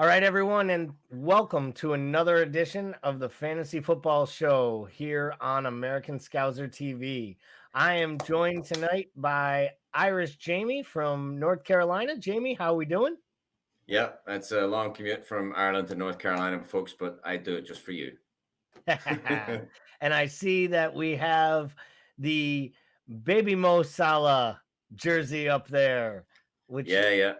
All right, everyone, and welcome to another edition of the Fantasy Football Show here on American Scouser TV. I am joined tonight by Irish Jamie from North Carolina. Jamie, how are we doing? Yeah, that's a long commute from Ireland to North Carolina, folks, but I do it just for you. And I see that we have the Baby Mo Salah jersey up there, which Yeah.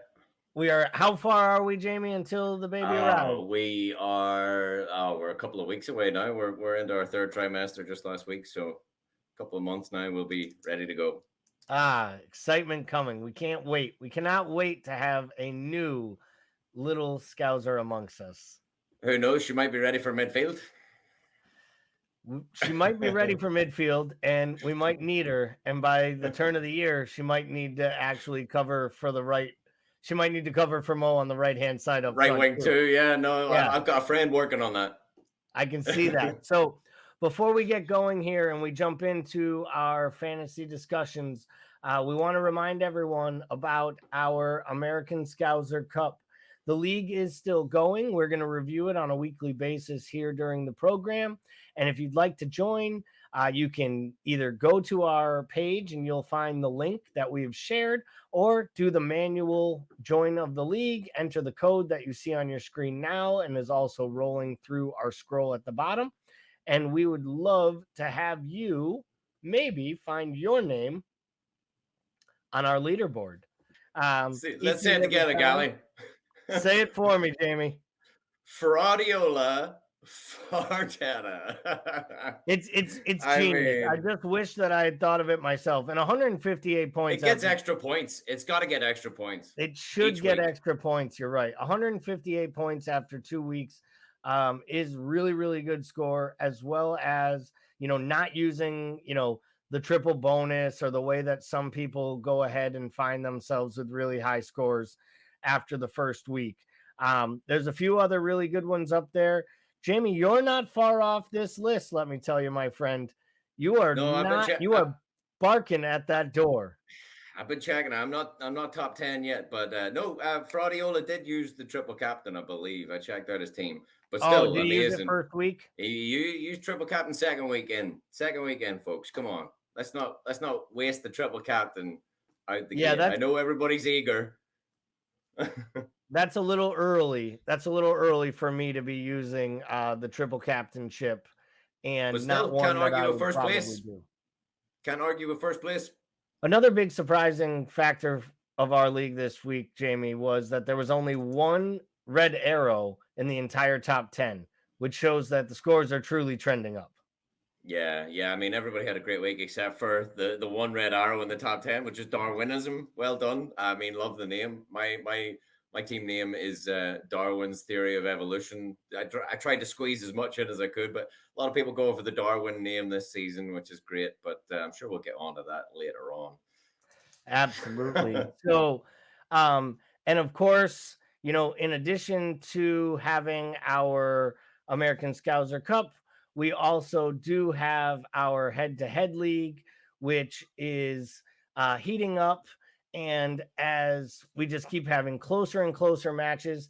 we are. How far are we, Jamie, until the baby arrives? We are. We're a couple of weeks away now. We're into our third trimester just last week, so a couple of months now we'll be ready to go. Excitement coming. We can't wait. We cannot wait to have a new little Scouser amongst us. Who knows? She might be ready for midfield. She might be ready for midfield, and we might need her. And by the turn of the year, she might need to actually cover for the right. She might need to cover for Mo on the right hand side up Right front wing too. too. Yeah, no, Yeah, I've got a friend working on that. I can see that. So before we get going here and we jump into our fantasy discussions, we want to remind everyone about our American Scouser Cup. The league is still going. We're going to review it on a weekly basis here during the program. And if you'd like to join, you can either go to our page and you'll find the link that we've shared, or do the manual join of the league, enter the code that you see on your screen now and is also rolling through our scroll at the bottom. And we would love to have you maybe find your name on our leaderboard. Let's Each say and it every together, time. Gally. Say it for me, Jamie. Fraudiola Fartana. It's I genius. I mean, just wish that I had thought of it myself. And 158 points it gets after extra points. It's got to get extra points it should each get week. extra points. You're right. 158 points after 2 weeks is really, really good score, as well as, not using, the triple bonus or the way that some people go ahead and find themselves with really high scores after the first week. There's a few other really good ones up there. Jamie, you're not far off this list, let me tell you, my friend. You are No, not, you are barking at that door. I've been checking. I'm not top 10 yet, but no, Fraudiola did use the triple captain, I believe. I checked out his team, but Oh, still did he use it amazing. first week? You used triple captain second weekend, folks. Come on, let's not waste the triple captain out the Yeah, gate. I that's know everybody's eager. That's a little early. That's a little early for me to be using the triple captainship, But and not still, can't one that I argue with would first probably place. do. Can't argue with first place. Another big surprising factor of our league this week, Jamie, was that there was only one red arrow in the entire top 10, which shows that the scores are truly trending up. Yeah. I mean, everybody had a great week except for the one red arrow in the top 10, which is Darwinism. Well done. I mean, love the name. My team name is Darwin's Theory of Evolution. I tried to squeeze as much in as I could, but a lot of people go for the Darwin name this season, which is great. But I'm sure we'll get onto that later on. Absolutely. So, and of course, in addition to having our American Scouser Cup, we also do have our head to head league, which is heating up. And as we just keep having closer and closer matches,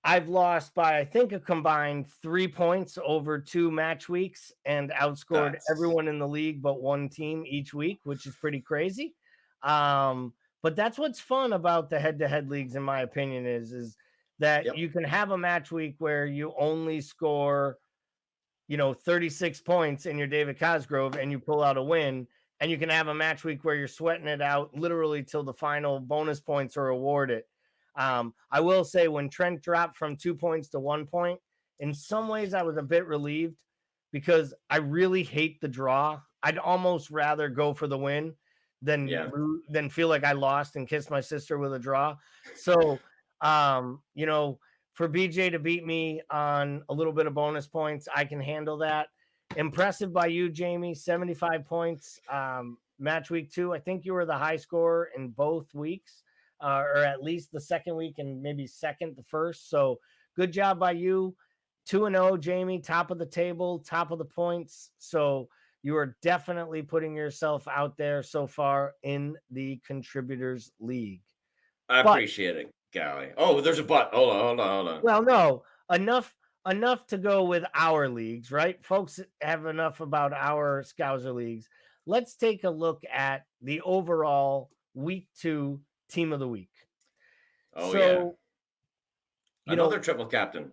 I've lost by, I think, a combined 3 points over 2 match weeks and outscored That's everyone in the league but one team each week, which is pretty crazy. But that's what's fun about the head-to-head leagues, in my opinion, is that Yep. you can have a match week where you only score, 36 points in your David Cosgrove and you pull out a win. And you can have a match week where you're sweating it out literally till the final bonus points are awarded. I will say when Trent dropped from 2 points to 1 point, in some ways I was a bit relieved because I really hate the draw. I'd almost rather go for the win Yeah. than feel like I lost and kiss my sister with a draw. So, for BJ to beat me on a little bit of bonus points, I can handle that. Impressive by you, Jamie. 75 points. Match week 2. I think you were the high scorer in both weeks, or at least the second week and maybe second the first. So good job by you. 2-0, Jamie, top of the table, top of the points. So you are definitely putting yourself out there so far in the Contributors League. I But appreciate it. Golly. Oh, there's a but. Hold on. Well, no, enough to go with our leagues, right? Folks have enough about our Scouser leagues. Let's take a look at the overall week 2 team of the week. Oh yeah, So, you another know, triple captain.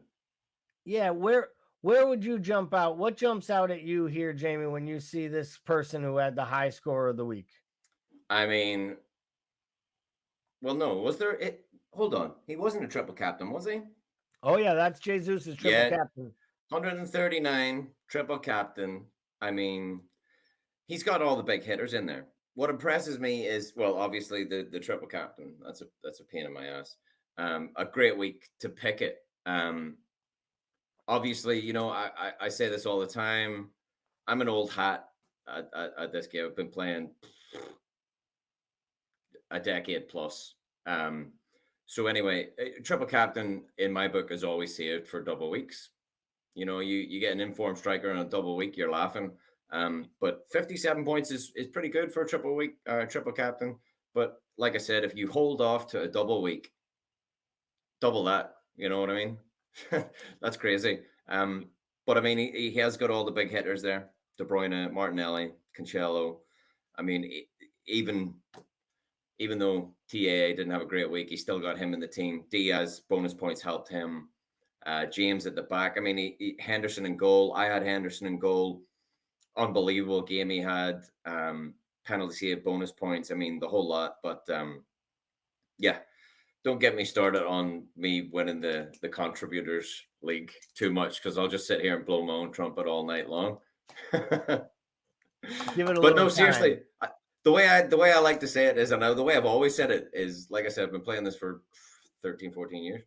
yeah, where would you jump out? What jumps out at you here, Jamie, when you see this person who had the high score of the week? I mean, well, no, was there? Hold on, he wasn't a triple captain, was he? Oh yeah, that's Jesus' triple Yeah, captain. 139 triple captain. I mean, he's got all the big hitters in there. What impresses me is, well, obviously the triple captain. That's a pain in my ass. A great week to pick it. Obviously, I say this all the time. I'm an old hat at this game. I've been playing a decade plus. So anyway, triple captain in my book is always saved for double weeks. You get an informed striker on a double week, you're laughing. But 57 points is pretty good for a triple week, triple captain. But like I said, if you hold off to a double week, double that. You know what I mean? That's crazy. But I mean, he has got all the big hitters there: De Bruyne, Martinelli, Cancelo. I mean, even even though TAA didn't have a great week, he still got him in the team. Diaz bonus points helped him. James at the back. I mean, Henderson in goal. I had Henderson in goal. Unbelievable game he had. Penalty save, bonus points. I mean, the whole lot. But yeah, don't get me started on me winning the contributors league too much, because I'll just sit here and blow my own trumpet all night long. Give it a But little no, seriously, time. the way I like to say it is, and the way I've always said it is, like I said, I've been playing this for 13, 14 years.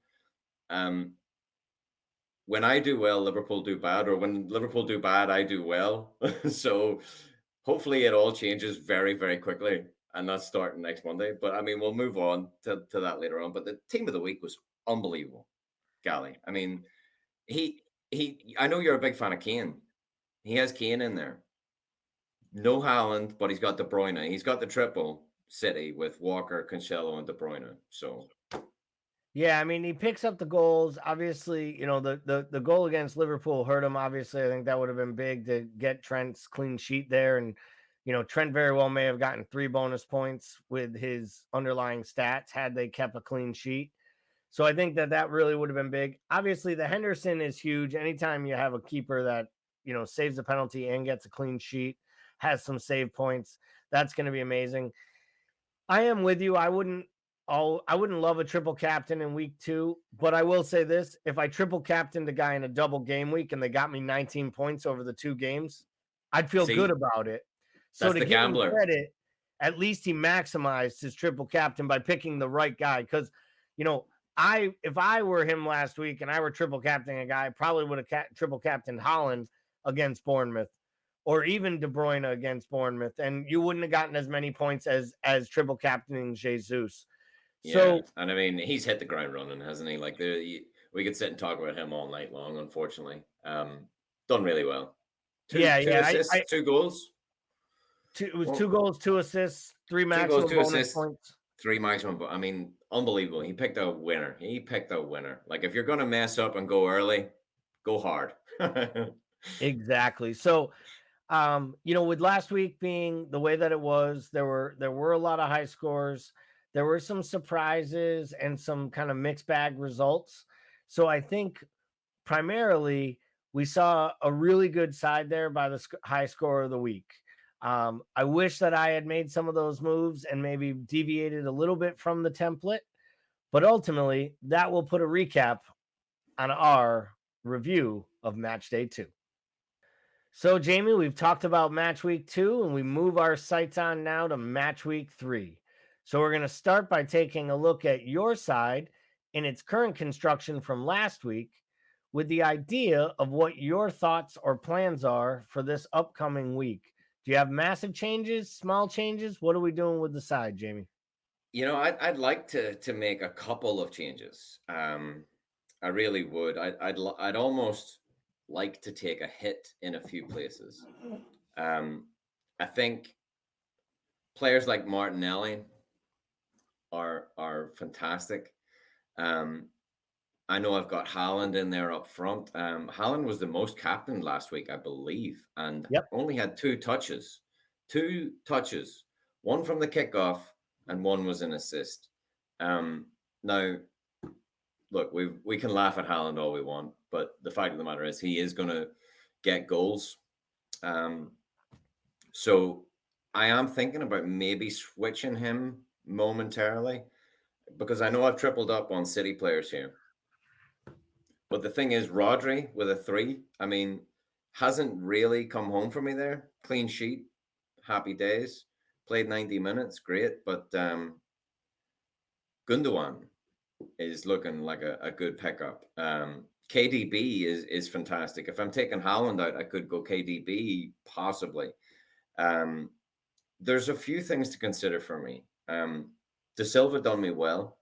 When I do well, Liverpool do bad, or when Liverpool do bad, I do well. So hopefully it all changes very, very quickly, and that's starting next Monday. But I mean, we'll move on to that later on. But the team of the week was unbelievable, Gally. I mean, I know you're a big fan of Kane. He has Kane in there. No Haaland, but he's got De Bruyne. He's got the triple City with Walker, Cancelo, and De Bruyne. So Yeah, I mean, he picks up the goals. Obviously, the goal against Liverpool hurt him. Obviously, I think that would have been big to get Trent's clean sheet there. And, Trent very well may have gotten 3 bonus points with his underlying stats had they kept a clean sheet. So I think that really would have been big. Obviously, the Henderson is huge. Anytime you have a keeper that, saves a penalty and gets a clean sheet, has some save points, that's going to be amazing. I am with you. I wouldn't love a triple captain in week 2, but I will say this: if I triple captained a guy in a double game week and they got me 19 points over the 2 games, I'd feel good see, about it. So that's to the give him gambler. credit, at least he maximized his triple captain by picking the right guy. Because, if I were him last week and I were triple captaining a guy, I probably would have triple captained Holland against Bournemouth, or even De Bruyne against Bournemouth, and you wouldn't have gotten as many points as triple captaining Jesus. Yeah, So and I mean, he's hit the ground running, hasn't he? Like we could sit and talk about him all night long. Unfortunately, done really well. Two yeah, assists, 2 goals. it was 2 Well, goals, 2 assists, 3 2 goals, maximum two bonus assists, points. 3 maximum. I mean, unbelievable. He picked a winner. He picked a winner. Like, if you're gonna mess up and go early, go hard. Exactly. So, with last week being the way that it was, there were a lot of high scores. There were some surprises and some kind of mixed bag results. So I think primarily we saw a really good side there by the high score of the week. I wish that I had made some of those moves and maybe deviated a little bit from the template, but ultimately that will put a recap on our review of match day 2. So, Jamie, we've talked about match week 2, and we move our sights on now to match week 3. So, we're going to start by taking a look at your side in its current construction from last week, with the idea of what your thoughts or plans are for this upcoming week. Do you have massive changes, small changes? What are we doing with the side, Jamie? I'd like to make a couple of changes. I really would. I'd almost like to take a hit in a few places. I think players like Martinelli are fantastic. I know I've got Haaland in there up front. Haaland was the most captained last week, I believe, and Yep. only had 2 touches. 2 touches. One from the kickoff and one was an assist. Now, look, we can laugh at Haaland all we want, but the fact of the matter is he is going to get goals. So I am thinking about maybe switching him momentarily because I know I've tripled up on City players here. But the thing is, Rodri with a 3, I mean, hasn't really come home for me there. Clean sheet, happy days. Played 90 minutes, great. But Gundogan is looking like a good pickup. KDB is fantastic. If I'm taking Haaland out, I could go KDB possibly. There's a few things to consider for me. De Silva done me well.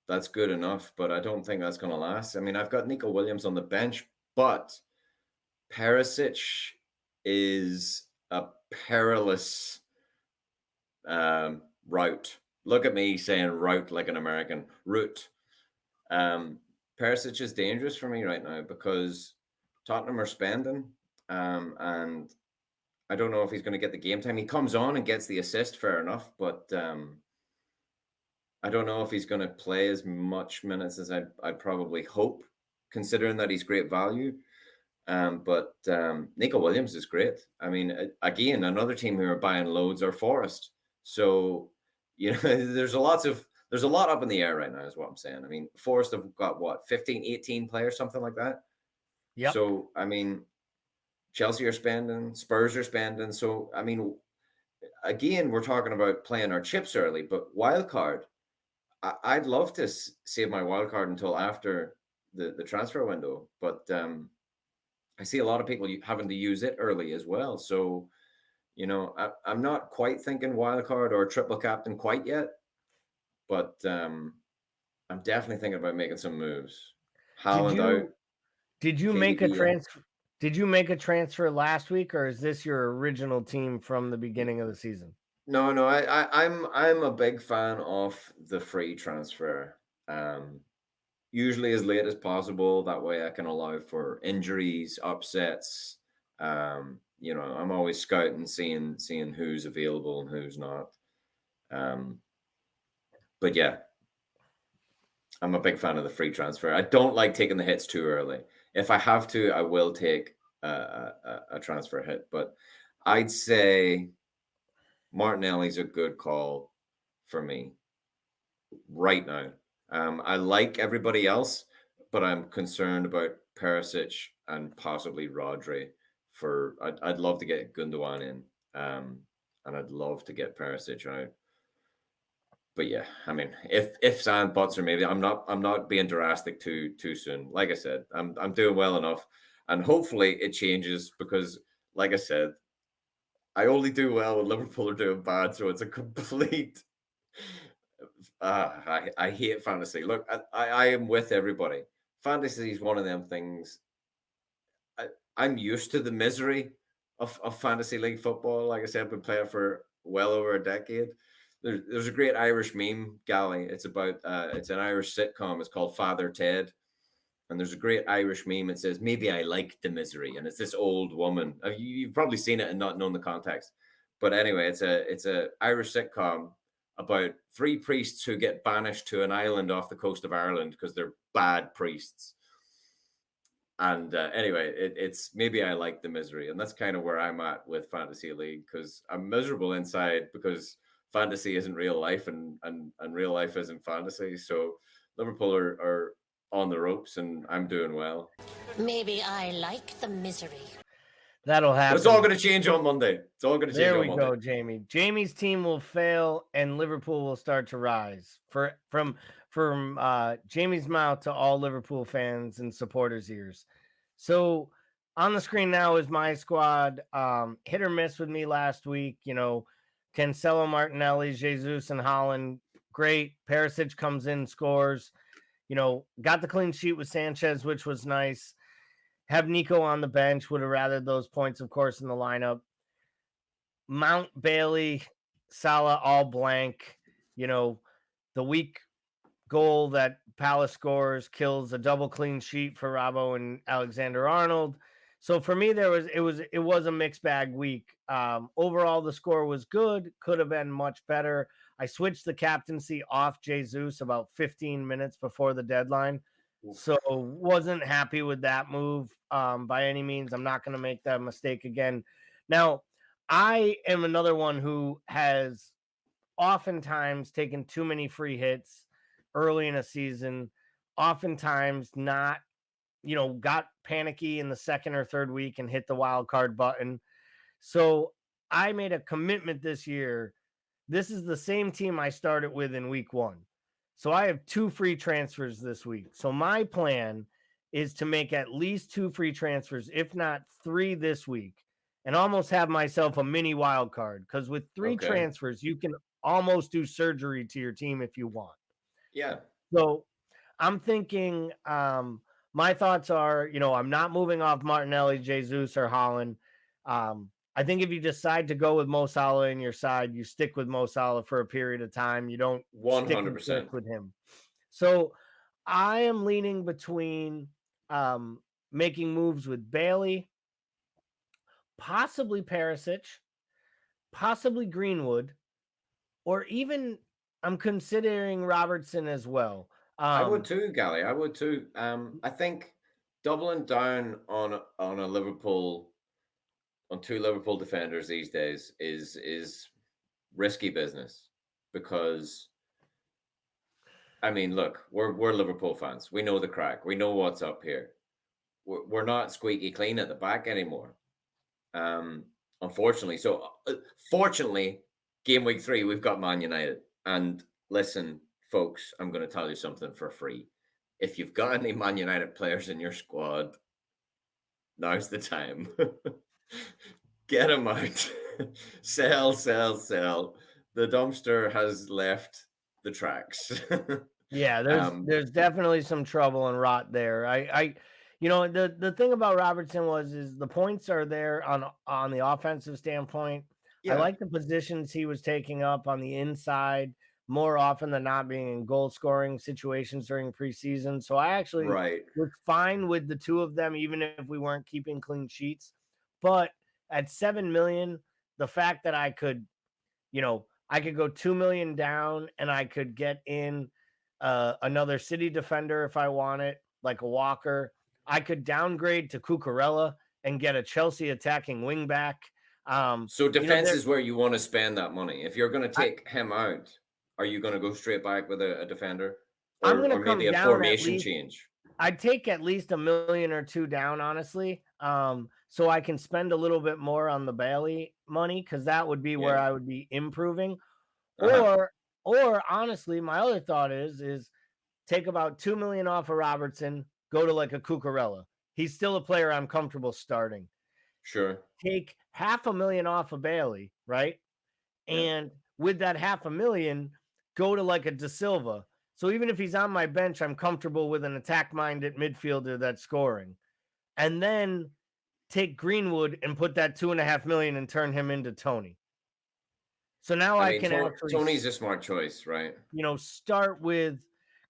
That's good enough, but I don't think that's going to last. I mean, I've got Nico Williams on the bench, but Perisic is a perilous route. Look at me saying route like an American. Route. Perisic is dangerous for me right now because Tottenham are spending, and I don't know if he's going to get the game time. He comes on and gets the assist, fair enough, but I don't know if he's going to play as much minutes as I'd probably hope, considering that he's great value. But Nico Williams is great. I mean, again, another team who are buying loads are Forest. So, you know, there's a lot up in the air right now is what I'm saying. I mean, Forest have got what, 15, 18 players, something like that. Yep. So, I mean, Chelsea are spending, Spurs are spending. So, I mean, again, we're talking about playing our chips early, but wild card, I'd love to save my wild card until after the transfer window, but I see a lot of people having to use it early as well. So, you know, I'm not quite thinking wild card or triple captain quite yet, but I'm definitely thinking about making some moves. Haaland out. Did you make a KDB in. transfer? Did you make a transfer last week, or is this your original team from the beginning of the season? No, I'm a big fan of the free transfer. Usually as late as possible. That way I can allow for injuries, upsets. You know, I'm always scouting, seeing who's available and who's not. But yeah, I'm a big fan of the free transfer. I don't like taking the hits too early. If I have to, I will take a transfer hit. But I'd say Martinelli's a good call for me right now. I like everybody else, but I'm concerned about Perisic and possibly Rodri. I'd love to get Gundogan in, and I'd love to get Perisic out. But yeah, I mean, if and buts or maybe I'm not being drastic too soon. Like I said, I'm doing well enough, and hopefully it changes because, like I said, I only do well when Liverpool are doing bad, so it's a complete. I hate fantasy. Look, I am with everybody. Fantasy is one of them things. I'm used to the misery of fantasy league football. Like I said, I've been playing for well over a decade. There's a great Irish meme, Gally. It's about it's an Irish sitcom. It's called Father Ted, and there's a great Irish meme. It says, "Maybe I like the misery," and it's this old woman. You've probably seen it and not known the context, but anyway, it's a Irish sitcom about 3 priests who get banished to an island off the coast of Ireland because they're bad priests. And anyway, it's maybe I like the misery, and that's kind of where I'm at with Fantasy League because I'm miserable inside because fantasy isn't real life and real life isn't fantasy. So Liverpool are on the ropes, and I'm doing well. Maybe I like the misery. That'll happen. But it's all going to change on Monday. It's all going to change on Monday. There we go, Jamie. Jamie's team will fail, and Liverpool will start to rise. From Jamie's mouth to all Liverpool fans and supporters' ears. So on the screen now is my squad. Hit or miss with me last week. You know, Cancelo, Martinelli, Jesus, and Haaland. Great. Perisic comes in, scores. You know, got the clean sheet with Sanchez, which was nice. Have Nico on the bench. Would have rather those points, of course, in the lineup. Mount, Bailey, Salah, all blank. You know, the week goal that Palace scores kills a double clean sheet for Robbo and Alexander-Arnold. So for me, it was a mixed bag week. Overall, the score was good, could have been much better. I switched the captaincy off Jesus about 15 minutes before the deadline, so wasn't happy with that move by any means. I'm not going to make that mistake again. Now, I am another one who has oftentimes taken too many free hits early in a season, oftentimes not, got panicky in the second or third week and hit the wild card button. So I made a commitment this year. This is the same team I started with in week 1. So I have 2 free transfers this week. So my plan is to make at least 2 free transfers, if not 3 this week, and almost have myself a mini wild card, because with 3 transfers, you can almost do surgery to your team if you want. Yeah. So I'm thinking, my thoughts are, I'm not moving off Martinelli, Jesus, or Holland. I think if you decide to go with Mo Salah in your side, you stick with Mo Salah for a period of time. You don't 100% with him. So I am leaning between making moves with Bailey, possibly Perisic, possibly Greenwood, or even I'm considering Robertson as well. I would too, Gally. I would too. I think doubling down on a Liverpool, on 2 Liverpool defenders these days is risky business, because I mean, look, we're Liverpool fans. We know the crack. We know what's up here. We're not squeaky clean at the back anymore. Unfortunately. So fortunately, game week 3, we've got Man United. And listen, folks, I'm going to tell you something for free. If you've got any Man United players in your squad, now's the time. Get them out. Sell. The dumpster has left the tracks. Yeah, there's definitely some trouble and rot there. The thing about Robertson is the points are there on the offensive standpoint. Yeah. I like the positions he was taking up on the inside more often than not, being in goal scoring situations during preseason. So I actually was fine with the 2 of them, even if we weren't keeping clean sheets. But at 7 million, the fact that I could go 2 million down and I could get in another City defender if I want it, like a Walker. I could downgrade to Cucurella and get a Chelsea attacking wing back. So defense is where you want to spend that money. If you're going to take him out, are you going to go straight back with a defender, or maybe a formation change? I'd take at least 1 million or 2 down, honestly, so I can spend a little bit more on the Bailey money, because that would be where I would be improving. Or honestly, my other thought is take about 2 million off of Robertson, go to like a Cucurella. He's still a player I'm comfortable starting. Sure. Take 500,000 off of Bailey, right? Yeah. And with that 500,000, go to like a De Silva. So even if he's on my bench, I'm comfortable with an attack-minded midfielder that's scoring. And then take Greenwood and put that 2.5 million and turn him into Tony. So now I can actually... Tony's a smart choice, right? Start with...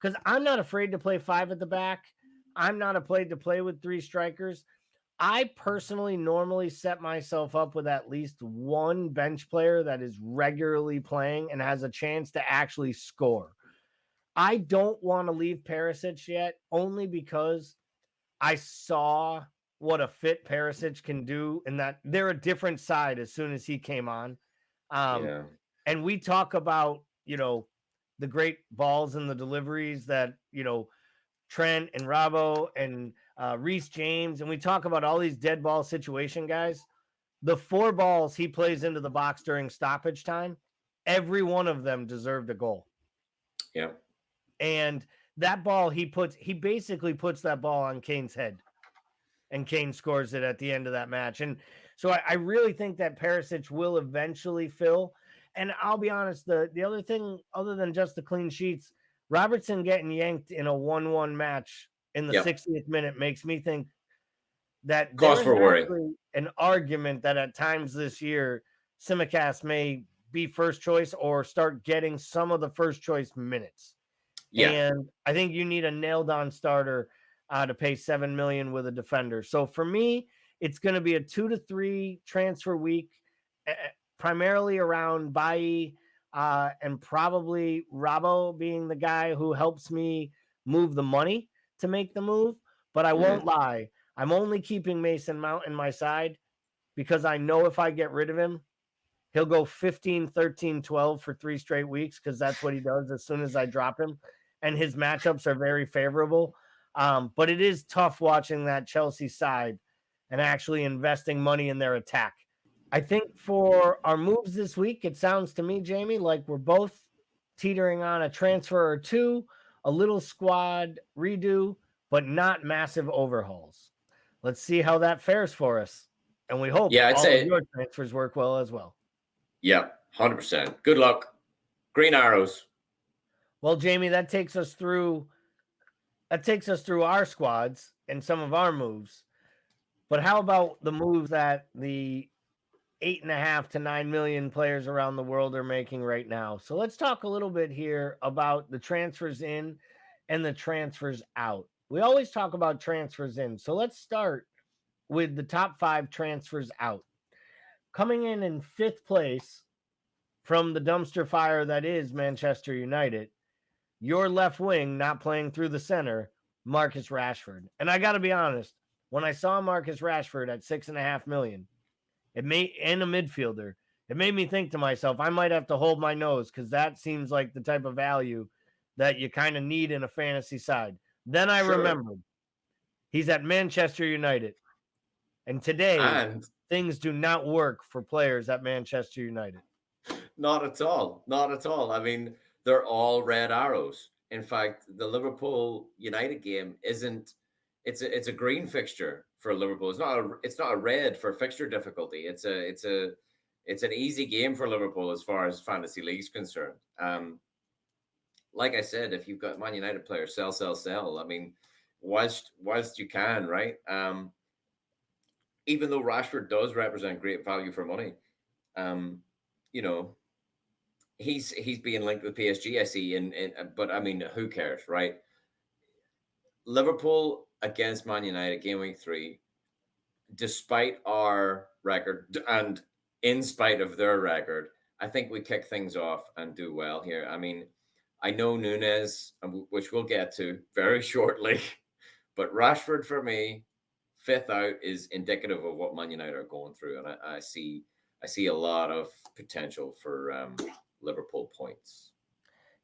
Because I'm not afraid to play 5 at the back. I'm not afraid to play with 3 strikers. I personally normally set myself up with at least 1 bench player that is regularly playing and has a chance to actually score. I don't want to leave Perisic yet, only because I saw what a fit Perisic can do, and that they're a different side as soon as he came on. And we talk about, the great balls and the deliveries that, Trent and Robbo and Reece James, and we talk about all these dead ball situation guys. The 4 balls he plays into the box during stoppage time, every one of them deserved a goal. Yeah. And that ball he basically puts that ball on Kane's head, and Kane scores it at the end of that match. And so I really think that Perisic will eventually fill. And I'll be honest, the other thing, other than just the clean sheets, Robertson getting yanked in a 1-1 match in the 60th minute makes me think that cause for worry. An argument that at times this year, Tsimikas may be first choice or start getting some of the first choice minutes. Yeah. And I think you need a nailed-on starter to pay $7 million with a defender. So for me, it's going to be a 2 to 3 transfer week, primarily around Bailly and probably Robbo being the guy who helps me move the money to make the move. But I won't lie, I'm only keeping Mason Mount in my side because I know if I get rid of him, he'll go 15, 13, 12 for 3 straight weeks because that's what he does as soon as I drop him. And his matchups are very favorable. But it is tough watching that Chelsea side and actually investing money in their attack. I think for our moves this week, it sounds to me, Jamie, like we're both teetering on a transfer or two, a little squad redo, but not massive overhauls. Let's see how that fares for us. And we hope Yeah, I'd all of say, your transfers work well as well. yeah, 100%. Good luck. Green arrows. Well, Jamie, that takes us through our squads and some of our moves. But how about the moves that the 8.5 to 9 million players around the world are making right now? So let's talk a little bit here about the transfers in and the transfers out. We always talk about transfers in. So let's start with the top 5 transfers out. Coming in 5th place from the dumpster fire that is Manchester United, your left wing not playing through the center, Marcus Rashford. And I got to be honest, when I saw Marcus Rashford at 6.5 million, and a midfielder, it made me think to myself, I might have to hold my nose because that seems like the type of value that you kind of need in a fantasy side. Then I remembered he's at Manchester United. And today, things do not work for players at Manchester United. Not at all. Not at all. I mean, they're all red arrows. In fact, the Liverpool United game isn't. It's a green fixture for Liverpool. It's not a red for fixture difficulty. It's an easy game for Liverpool as far as fantasy league's concerned. Like I said, if you've got Man United players, sell, sell, sell. I mean, whilst you can, right? Even though Rashford does represent great value for money, you know, he's being linked with PSG, I see, but I mean, who cares, right? Liverpool against Man United, game week 3, despite our record and in spite of their record, I think we kick things off and do well here. I mean, I know Nunes, which we'll get to very shortly, but Rashford for me, 5th out, is indicative of what Man United are going through, and I see a lot of potential for Liverpool points.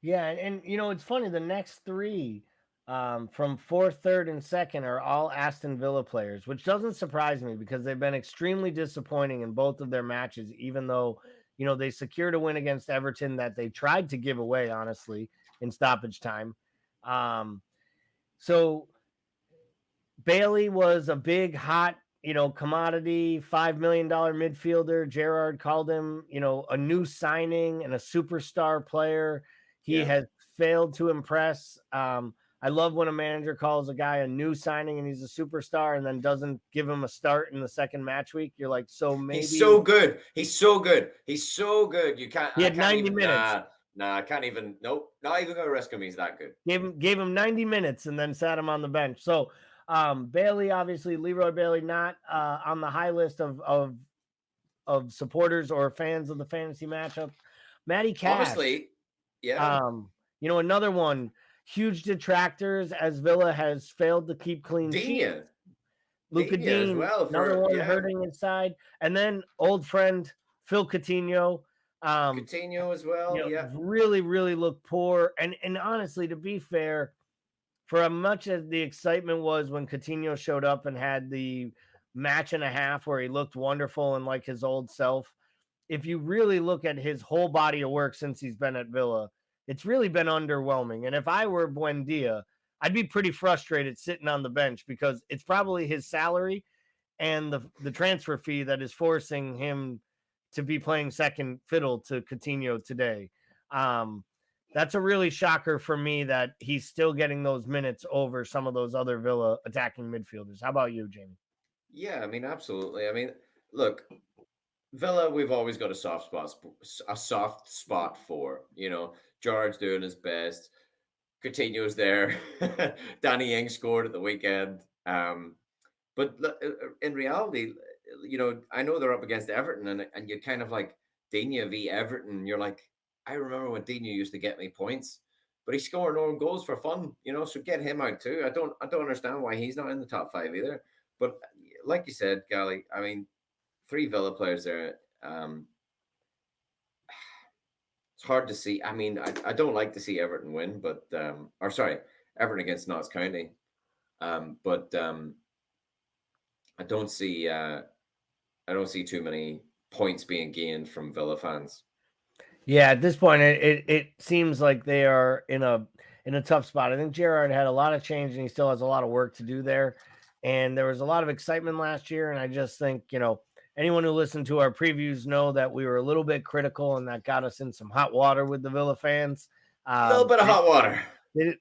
Yeah, and it's funny. The next 3 from 4th, 3rd, and 2nd are all Aston Villa players, which doesn't surprise me because they've been extremely disappointing in both of their matches, even though, they secured a win against Everton that they tried to give away, honestly, in stoppage time. So Bailey was a big, hot, commodity, $5 million midfielder. Gerrard called him, a new signing and a superstar player. He has failed to impress. I love when a manager calls a guy a new signing and he's a superstar and then doesn't give him a start in the second match week. You're like, so maybe he's so good. He's so good. He's so good. You can't. He had 90 minutes. Nah, I can't even. Nope. Not even gonna risk him. He's that good. Gave him 90 minutes and then sat him on the bench. So Bailey, obviously, Leroy Bailey, not on the high list of supporters or fans of the fantasy matchup. Matty Cash, honestly, yeah. Another one. Huge detractors as Villa has failed to keep clean sheets. Luka Dean, as well, another one hurting his side. And then old friend Phil Coutinho. Coutinho as well, really, really looked poor. And honestly, to be fair, for as much as the excitement was when Coutinho showed up and had the match and a half where he looked wonderful and like his old self, if you really look at his whole body of work since he's been at Villa, it's really been underwhelming. And if I were Buendia, I'd be pretty frustrated sitting on the bench because it's probably his salary and the transfer fee that is forcing him to be playing second fiddle to Coutinho today. That's a really shocker for me that he's still getting those minutes over some of those other Villa attacking midfielders. How about you, Jamie? Yeah, I mean, absolutely. I mean, look, Villa, we've always got a soft spot for. George doing his best. Coutinho's there. Danny Ings scored at the weekend. But in reality, I know they're up against Everton, and you kind of like Digne v Everton. You're like, I remember when Digne used to get me points, but he's scoring own goals for fun, So get him out too. I don't understand why he's not in the top five either. But like you said, Gally, I mean, 3 Villa players there. It's hard to see. I mean, I don't like to see Everton win, but or sorry, Everton against Notts County. But I don't see too many points being gained from Villa fans. Yeah, at this point, it seems like they are in a tough spot. I think Gerrard had a lot of change, and he still has a lot of work to do there. And there was a lot of excitement last year, and I just think anyone who listened to our previews know that we were a little bit critical, and that got us in some hot water with the Villa fans. A little bit of hot water. They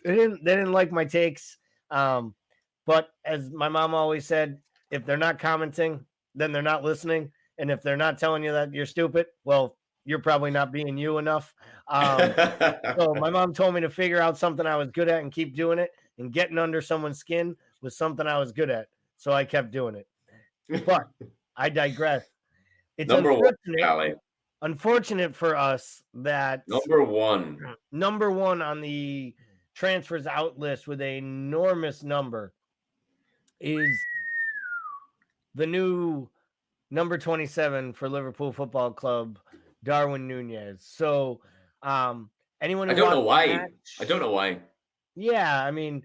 didn't like my takes. But as my mom always said, if they're not commenting, then they're not listening. And if they're not telling you that you're stupid, well, you're probably not being you enough. So my mom told me to figure out something I was good at and keep doing it. And getting under someone's skin was something I was good at. So I kept doing it. But I digress. It's unfortunate for us that number one on the transfers out list with an enormous number is the new number 27 for Liverpool Football Club, Darwin Núñez. So anyone who I don't know why. Yeah, I mean,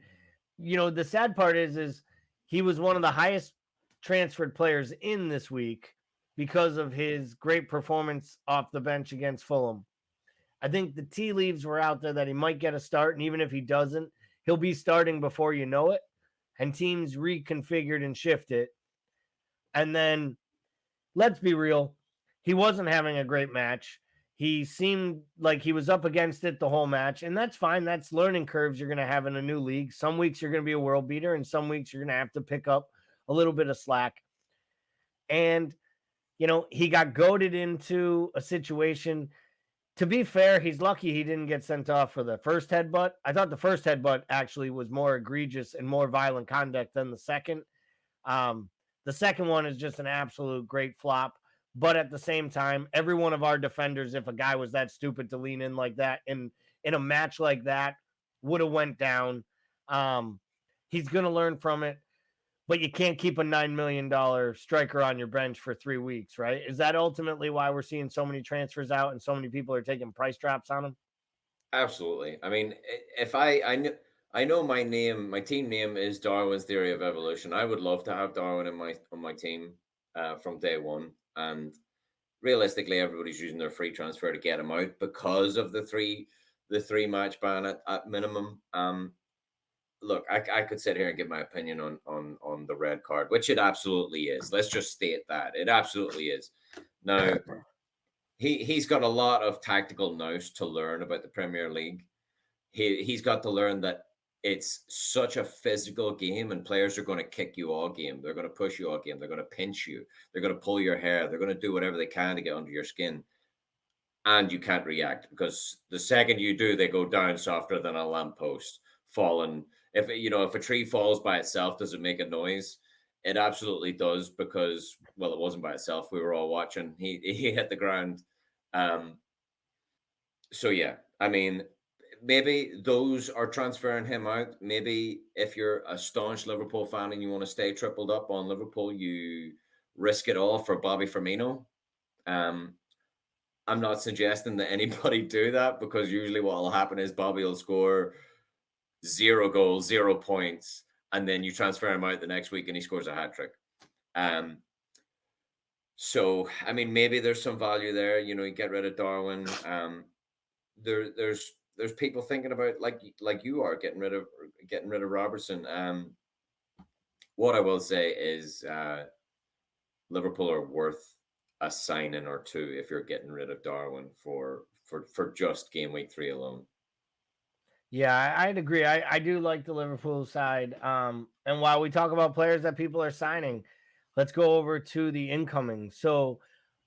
the sad part is he was one of the highest transferred players in this week because of his great performance off the bench against Fulham. I think the tea leaves were out there that he might get a start, and even if he doesn't, he'll be starting before you know it, and teams reconfigured and shifted. And then, let's be real, he wasn't having a great match. He seemed like he was up against it the whole match, and that's fine. That's learning curves you're going to have in a new league. Some weeks you're going to be a world beater, and some weeks you're going to have to pick up a little bit of slack. And, he got goaded into a situation. To be fair, he's lucky he didn't get sent off for the first headbutt. I thought the first headbutt actually was more egregious and more violent conduct than the second. The second one is just an absolute great flop. But at the same time, every one of our defenders, if a guy was that stupid to lean in like that in a match like that, would have went down. He's going to learn from it. But you can't keep a $9 million striker on your bench for 3 weeks, right? Is that ultimately why we're seeing so many transfers out and so many people are taking price drops on him? Absolutely. I mean, if I know my team name is Darwin's Theory of Evolution. I would love to have Darwin on my team from day one. And realistically, everybody's using their free transfer to get him out because of the three match ban at minimum. Look, I could sit here and give my opinion on the red card, which it absolutely is. Let's just state that it absolutely is. Now, he's got a lot of tactical nous to learn about the Premier League. He's got to learn that it's such a physical game, and players are going to kick you all game. They're going to push you all game. They're going to pinch you. They're going to pull your hair. They're going to do whatever they can to get under your skin, and you can't react because the second you do, they go down softer than a lamppost falling. If a tree falls by itself, does it make a noise? It absolutely does because, well, it wasn't by itself. We were all watching. He hit the ground. So yeah, I mean, maybe those are transferring him out. Maybe if you're a staunch Liverpool fan and you want to stay tripled up on Liverpool, you risk it all for Bobby Firmino. I'm not suggesting that anybody do that because usually what will happen is Bobby will score 0 goals, 0 points, and then you transfer him out the next week and he scores a hat trick. So I mean, maybe there's some value there. You get rid of Darwin. There's people thinking about like you are getting rid of Robertson. What I will say is Liverpool are worth a signing or two if you're getting rid of Darwin for just game week 3 alone. Yeah, I'd agree. I do like the Liverpool side. And while we talk about players that people are signing, let's go over to the incoming. So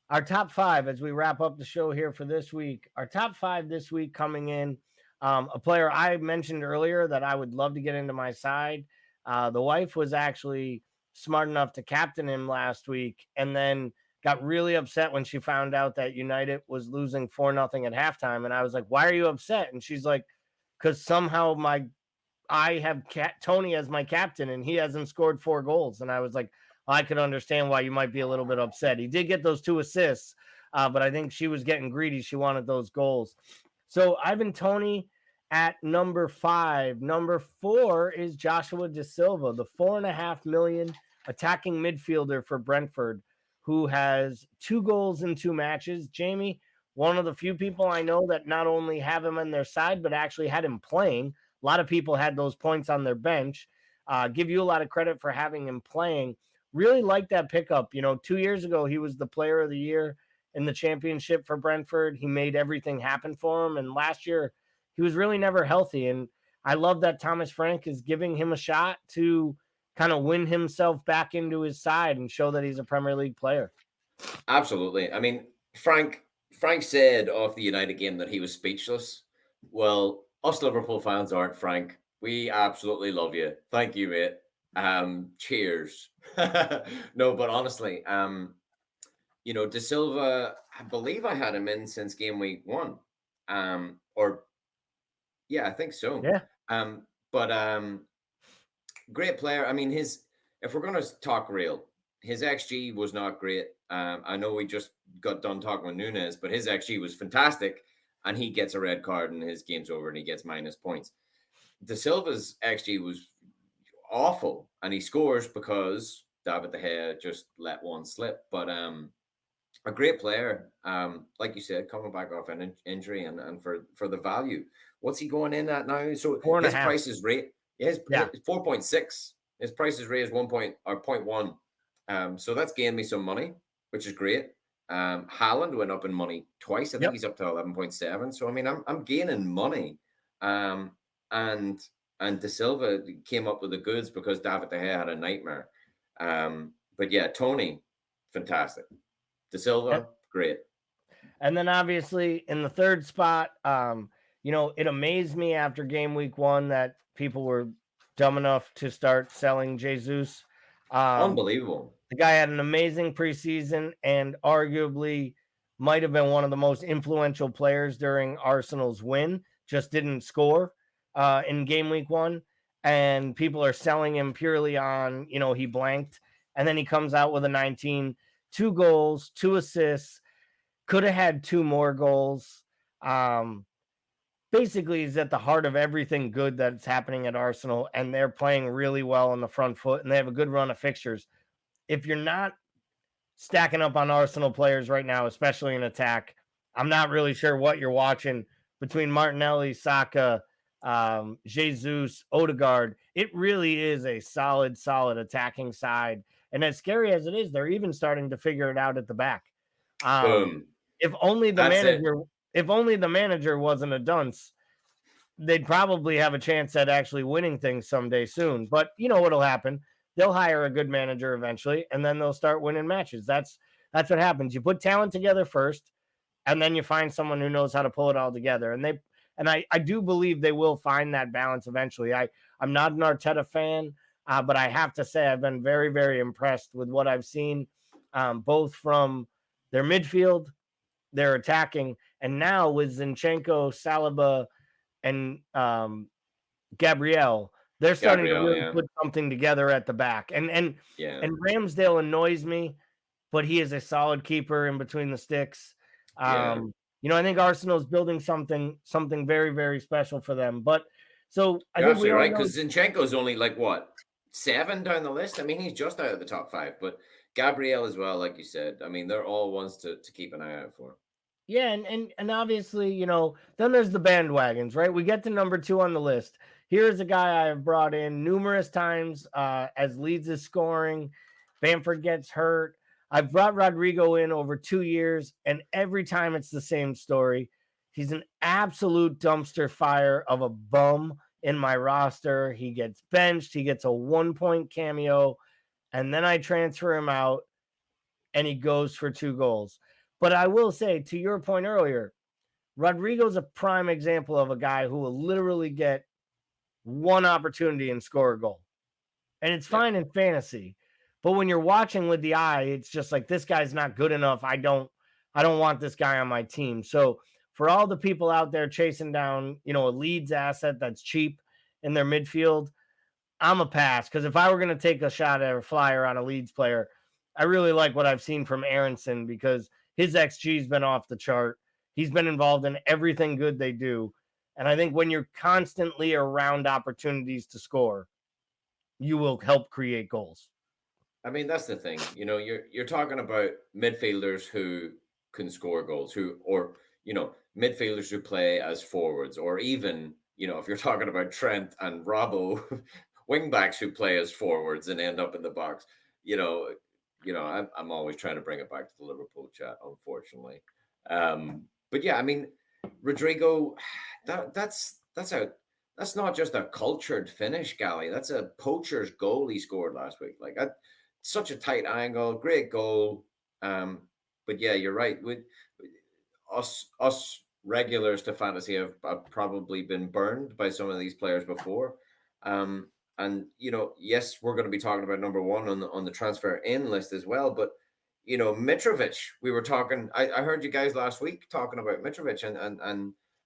our top 5 as we wrap up the show here for this week. Our top 5 this week coming in. A player I mentioned earlier that I would love to get into my side. The wife was actually smart enough to captain him last week, and then got really upset when she found out that United was losing 4-0 at halftime. And I was like, "Why are you upset?" And she's like, "Because somehow I have Tony as my captain, and he hasn't scored 4 goals." And I was like, I could understand why you might be a little bit upset. He did get those 2 assists, but I think she was getting greedy. She wanted those goals. So Ivan Tony at number 5. Number 4 is Joshua De Silva, the 4.5 million attacking midfielder for Brentford, who has 2 goals in 2 matches. Jamie, one of the few people I know that not only have him on their side, but actually had him playing. A lot of people had those points on their bench. Give you a lot of credit for having him playing. Really like that pickup. 2 years ago, he was the player of the year in the championship for Brentford. He made everything happen for him. And last year, he was really never healthy. And I love that Thomas Frank is giving him a shot to kind of win himself back into his side and show that he's a Premier League player. Absolutely. I mean, Frank said off the United game that he was speechless. Well, us Liverpool fans aren't, Frank. We absolutely love you. Thank you, mate. Cheers. No, but honestly, De Silva, I believe I had him in since game week 1. Or yeah, I think so. Yeah. But great player. I mean, if we're going to talk real, his XG was not great. I know we just got done talking with Nunes, but his XG was fantastic, and he gets a red card and his game's over and he gets minus points. De Silva's XG was awful, and he scores because David De Gea just let one slip. But a great player, like you said, coming back off an injury, and for the value, what's he going in at now? So 4.5. his price is rate, his 4.6. His price is raised 0.1. So that's gained me some money, which is great. Haaland went up in money twice. I think he's up to 11.7. So I mean, I'm gaining money. And De Silva came up with the goods because David De Gea had a nightmare. But yeah, Tony, fantastic. De Silva, great. And then obviously in the third spot, it amazed me after game week 1 that people were dumb enough to start selling Jesus. Unbelievable. The guy had an amazing preseason and arguably might have been one of the most influential players during Arsenal's win, just didn't score in game week 1. And people are selling him purely on, he blanked. And then he comes out with a 19, 2 goals, 2 assists, could have had 2 more goals. Basically, he's at the heart of everything good that's happening at Arsenal, and they're playing really well on the front foot, and they have a good run of fixtures. If you're not stacking up on Arsenal players right now, especially in attack, I'm not really sure what you're watching between Martinelli, Saka, Jesus, Odegaard. It really is a solid attacking side. And as scary as it is, they're even starting to figure it out at the back. Boom. If only the manager wasn't a dunce, they'd probably have a chance at actually winning things someday soon. But you know what'll happen? They'll hire a good manager eventually, and then they'll start winning matches. That's what happens. You put talent together first, and then you find someone who knows how to pull it all together. And I do believe they will find that balance eventually. I'm not an Arteta fan, but I have to say I've been very, very impressed with what I've seen, both from their midfield, their attacking, and now with Zinchenko, Saliba, and Gabriel, they're starting to really put something together at the back. And Ramsdale annoys me, but he is a solid keeper in between the sticks. I think Arsenal is building something very, very special for them. But so I think you're right, because Zinchenko's only like what, 7 down the list. I mean, he's just out of the top 5, but Gabriel as well, like you said. I mean, they're all ones to keep an eye out for. Yeah, and obviously, then there's the bandwagons, right? We get to number 2 on the list. Here's a guy I have brought in numerous times as Leeds is scoring. Bamford gets hurt. I've brought Rodrigo in over 2 years, and every time it's the same story. He's an absolute dumpster fire of a bum in my roster. He gets benched. He gets a 1-point cameo, and then I transfer him out, and he goes for 2 goals. But I will say, to your point earlier, Rodrigo's a prime example of a guy who will literally get one opportunity and score a goal. And it's Yeah. fine in fantasy. But when you're watching with the eye, it's just like, this guy's not good enough. I don't want this guy on my team. So for all the people out there chasing down, a Leeds asset that's cheap in their midfield, I'm a pass. Because if I were going to take a shot at a flyer on a Leeds player, I really like what I've seen from Aronson, because his XG's been off the chart. He's been involved in everything good they do. And I think when you're constantly around opportunities to score, you will help create goals. I mean, that's the thing. You're talking about midfielders who can score goals, midfielders who play as forwards, or even, if you're talking about Trent and Robbo, wing backs who play as forwards and end up in the box. I'm always trying to bring it back to the Liverpool chat, unfortunately. But yeah, I mean, Rodrigo, that's not just a cultured finish, Gally. That's a poacher's goal he scored last week. Like, such a tight angle, great goal. But yeah, you're right. Us regulars to fantasy have probably been burned by some of these players before. And yes, we're going to be talking about number one on the transfer in list as well. But Mitrovic, we were talking. I heard you guys last week talking about Mitrovic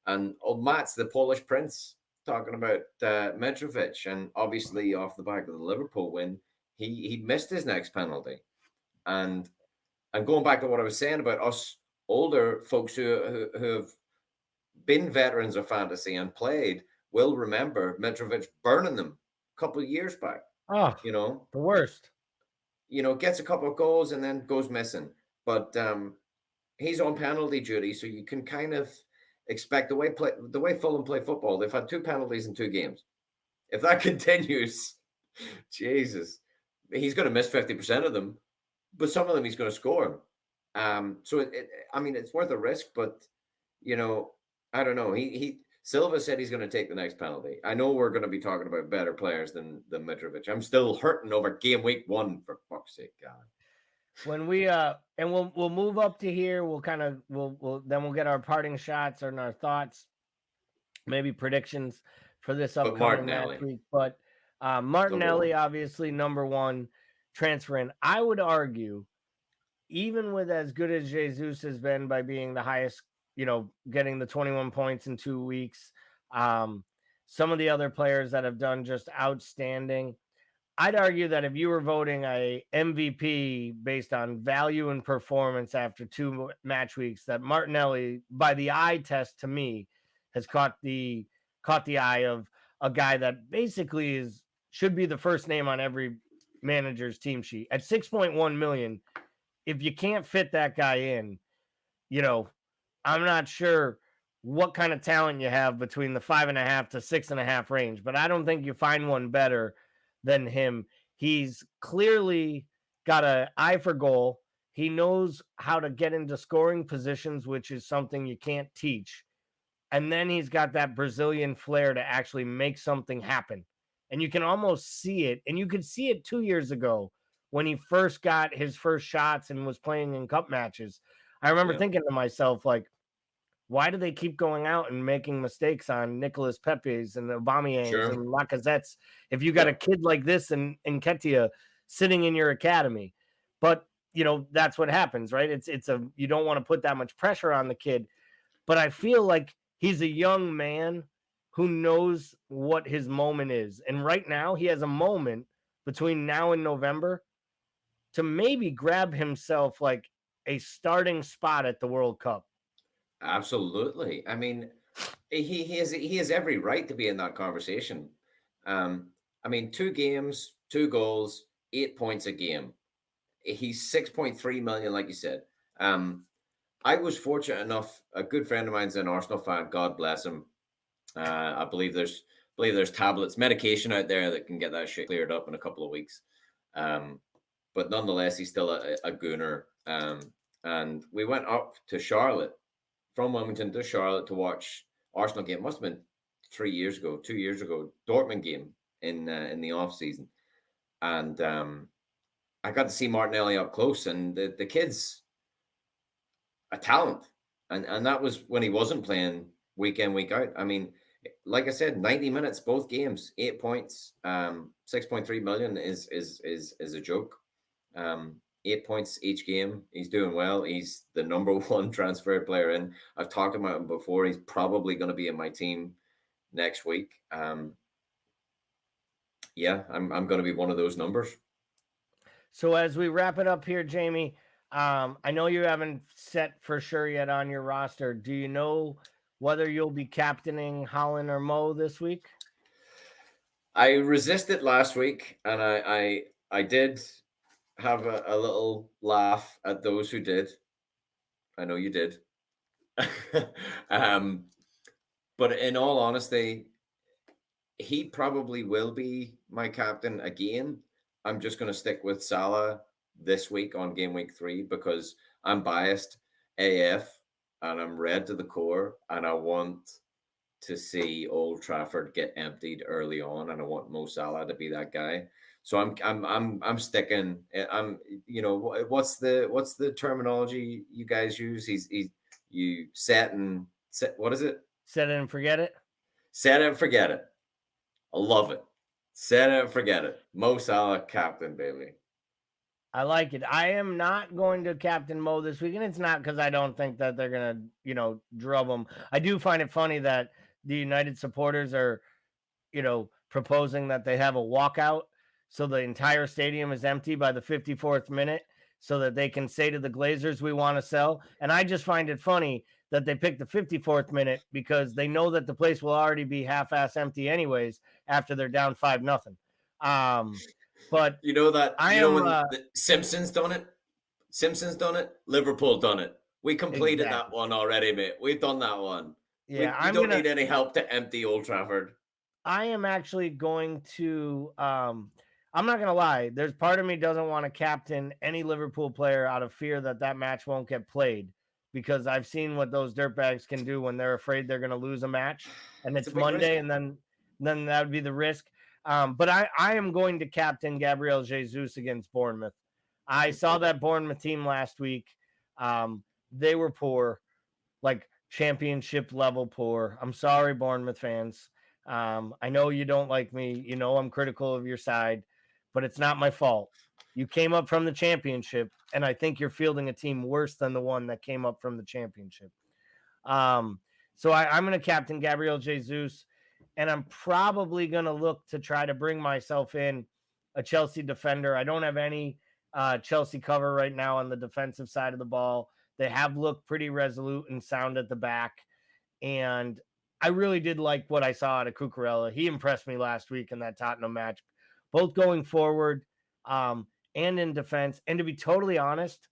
and old Mats, the Polish prince, talking about Mitrovic, and obviously off the back of the Liverpool win, he missed his next penalty. And going back to what I was saying about us older folks who have been veterans of fantasy and played will remember Mitrovic burning them a couple of years back. Oh, the worst. Gets a couple of goals and then goes missing. But he's on penalty duty, so you can kind of expect the way Fulham play football. They've had 2 penalties in 2 games. If that continues, Jesus, he's going to miss 50% of them, but some of them he's going to score. So it's worth a risk, but I don't know. Silva said he's going to take the next penalty. I know we're going to be talking about better players than Mitrovic. I'm still hurting over game week 1, for fuck's sake, God. When we and we'll move up to here, we'll get our parting shots and our thoughts, maybe predictions for this upcoming match week. But Martinelli, obviously number 1 transfer in. I would argue, even with as good as Jesus has been by being the highest, getting the 21 points in 2 weeks, some of the other players that have done just outstanding, I'd argue that if you were voting a MVP based on value and performance after 2 match weeks, that Martinelli, by the eye test, to me, has caught the eye of a guy that basically should be the first name on every manager's team sheet at 6.1 million. If you can't fit that guy in, I'm not sure what kind of talent you have between the 5.5 to 6.5 range, but I don't think you find one better than him. He's clearly got an eye for goal. He knows how to get into scoring positions, which is something you can't teach. And then he's got that Brazilian flair to actually make something happen. And you can almost see it. And you could see it 2 years ago when he first got his first shots and was playing in cup matches. I remember thinking to myself, like, why do they keep going out and making mistakes on Nicolas Pepe's and Aubameyangs and Lacazette's if you got a kid like this and Nketiah sitting in your academy? But, that's what happens, right? You don't want to put that much pressure on the kid. But I feel like he's a young man who knows what his moment is. And right now he has a moment between now and November to maybe grab himself like a starting spot at the World Cup. Absolutely. I mean, he has every right to be in that conversation. 2 games, 2 goals, 8 points a game. He's 6.3 million, like you said. I was fortunate enough. A good friend of mine's an Arsenal fan. God bless him. I believe there's tablets, medication out there that can get that shit cleared up in a couple of weeks. But nonetheless, he's still a gooner. And we went up to Charlotte, from Wilmington to Charlotte, to watch Arsenal game. Must have been 2 years ago, Dortmund game in the off season. And I got to see Martinelli up close, and the kid's a talent. And that was when he wasn't playing week in, week out. I mean, like I said, 90 minutes, both games, 8 points, 6.3 million is a joke. 8 points each game. He's doing well. He's the number one transfer player in. I've talked about him before. He's probably going to be in my team next week. Yeah, I'm going to be one of those numbers. So as we wrap it up here, Jamie, I know you haven't set for sure yet on your roster. Do you know whether you'll be captaining Holland or Mo this week? I resisted last week, and I did have a little laugh at those who did. I know you did. But in all honesty, he probably will be my captain again. I'm just going to stick with Salah this week on game week 3 because I'm biased AF and I'm red to the core, and I want to see Old Trafford get emptied early on, and I want Mo Salah to be that guy. So I'm sticking. I'm what's the terminology you guys use? He's you set and set. What is it? Set it and forget it. Set it and forget it. I love it. Set it and forget it. Mo Salah, captain, baby. I like it. I am not going to captain Mo this week, and it's not because I don't think that they're gonna, drub him. I do find it funny that the United supporters are, proposing that they have a walkout, so the entire stadium is empty by the 54th minute, so that they can say to the Glazers, "We want to sell." And I just find it funny that they picked the 54th minute because they know that the place will already be half-ass empty anyways after they're down 5-0. But you know that I when am. the Simpsons done it. Simpsons done it. Liverpool done it. We completed that one already, mate. We've done that one. Yeah, we don't need any help to empty Old Trafford. I am actually going to. I'm not gonna lie. There's part of me doesn't want to captain any Liverpool player out of fear that match won't get played, because I've seen what those dirtbags can do when they're afraid they're gonna lose a match, and it's Monday, risk. And then that would be the risk. But I am going to captain Gabriel Jesus against Bournemouth. I saw that Bournemouth team last week. They were poor, like championship level poor. I'm sorry, Bournemouth fans. I know you don't like me. You know I'm critical of your side, but it's not my fault. You came up from the championship, and I think you're fielding a team worse than the one that came up from the championship. So I'm going to captain Gabriel Jesus, and I'm probably going to look to try to bring myself in a Chelsea defender. I don't have any Chelsea cover right now on the defensive side of the ball. They have looked pretty resolute and sound at the back, and I really did like what I saw out of Cucurella. He impressed me last week in that Tottenham match, both going forward and in defense. And to be totally honest,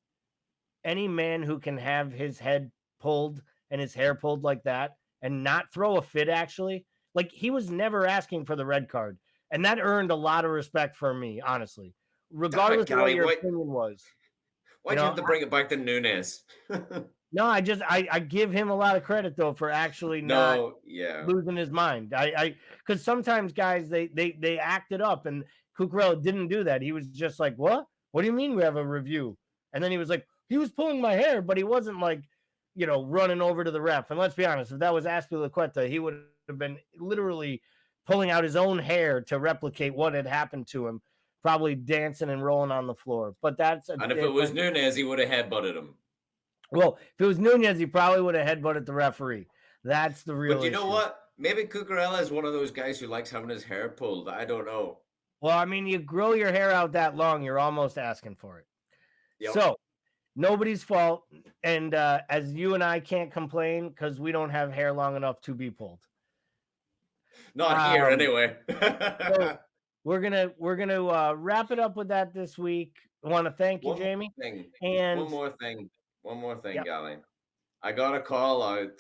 any man who can have his head pulled and his hair pulled like that and not throw a fit, actually, like he was never asking for the red card. And that earned a lot of respect for me, honestly, regardless of what your opinion was. Why'd you have to bring it back to Nunes? No, I give him a lot of credit though for actually not losing his mind. Because sometimes guys they act it up, and Cucurella didn't do that. He was just like, "What? What do you mean we have a review?" And then he was like, "He was pulling my hair, but he wasn't like, running over to the ref." And let's be honest, if that was Azpilicueta, he would have been literally pulling out his own hair to replicate what had happened to him, probably dancing and rolling on the floor. But and if it was Nunes, he would have headbutted him. Well, if it was Nunes, he probably would have headbutted the referee. That's the real issue. But you know what? Maybe Cucurella is one of those guys who likes having his hair pulled. I don't know. Well, I mean, you grow your hair out that long, you're almost asking for it. Yep. So, nobody's fault. And as you and I can't complain because we don't have hair long enough to be pulled. Not here, anyway. So we're gonna wrap it up with that this week. I want to thank you, Jamie. And one more thing, yep. Gally. I got to call out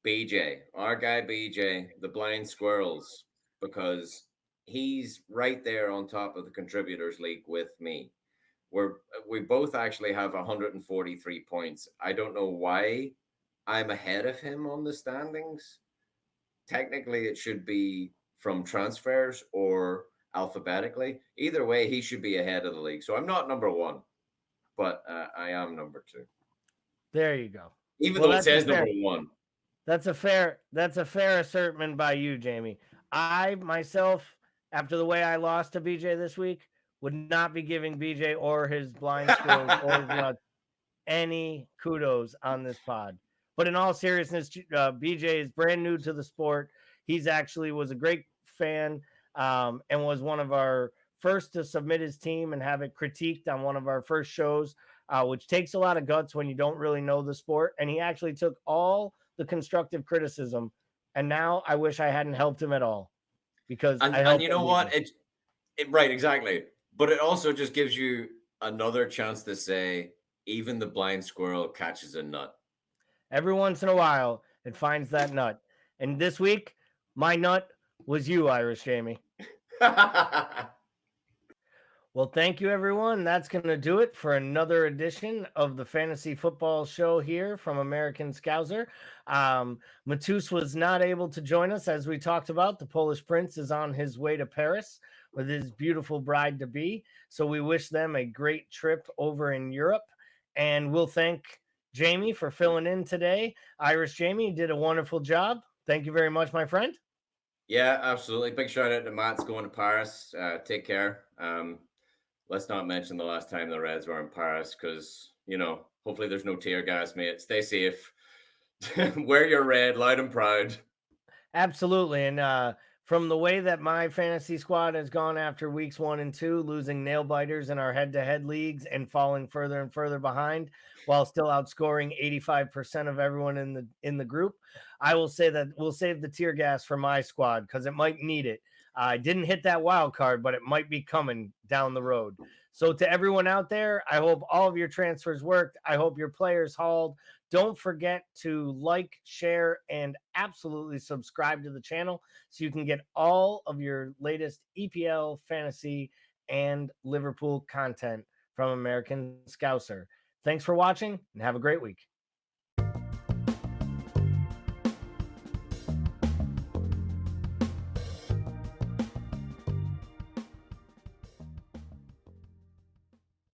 BJ, our guy BJ, the Blind Squirrels, because he's right there on top of the Contributors League with me. We both actually have 143 points. I don't know why I'm ahead of him on the standings. Technically, it should be from transfers or alphabetically. Either way, he should be ahead of the league. So I'm not number one. But I am number 2. There you go. even Well, though it that's a says fair. number one. That's a fair assertion by you, Jamie. I myself, after the way I lost to BJ this week, would not be giving BJ or his blind squirrels or his nuts any kudos on this pod. But in all seriousness, BJ is brand new to the sport. He's actually was a great fan, and was one of our first to submit his team and have it critiqued on one of our first shows, which takes a lot of guts when you don't really know the sport. And he actually took all the constructive criticism. And now I wish I hadn't helped him at all, because I And helped you him know beat what? me. Right, exactly. But it also just gives you another chance to say, even the blind squirrel catches a nut. Every once in a while, it finds that nut. And this week, my nut was you, Irish Jamie. Well, thank you, everyone. That's going to do it for another edition of the Fantasy Football Show here from American Scouser. Mateusz was not able to join us, as we talked about. The Polish Prince is on his way to Paris with his beautiful bride-to-be. So we wish them a great trip over in Europe. And we'll thank Jamie for filling in today. Irish Jamie did a wonderful job. Thank you very much, my friend. Yeah, absolutely. Big shout out to Matt's going to Paris. Take care. Let's not mention the last time the Reds were in Paris, because, hopefully there's no tear gas, mate. Stay safe. Wear your red, loud and proud. Absolutely. And from the way that my fantasy squad has gone after weeks 1 and 2, losing nail biters in our head-to-head leagues and falling further and further behind while still outscoring 85% of everyone in the group, I will say that we'll save the tear gas for my squad, because it might need it. I didn't hit that wild card, but it might be coming down the road. So to everyone out there, I hope all of your transfers worked. I hope your players hauled. Don't forget to like, share, and absolutely subscribe to the channel so you can get all of your latest EPL, fantasy, and Liverpool content from American Scouser. Thanks for watching, and have a great week.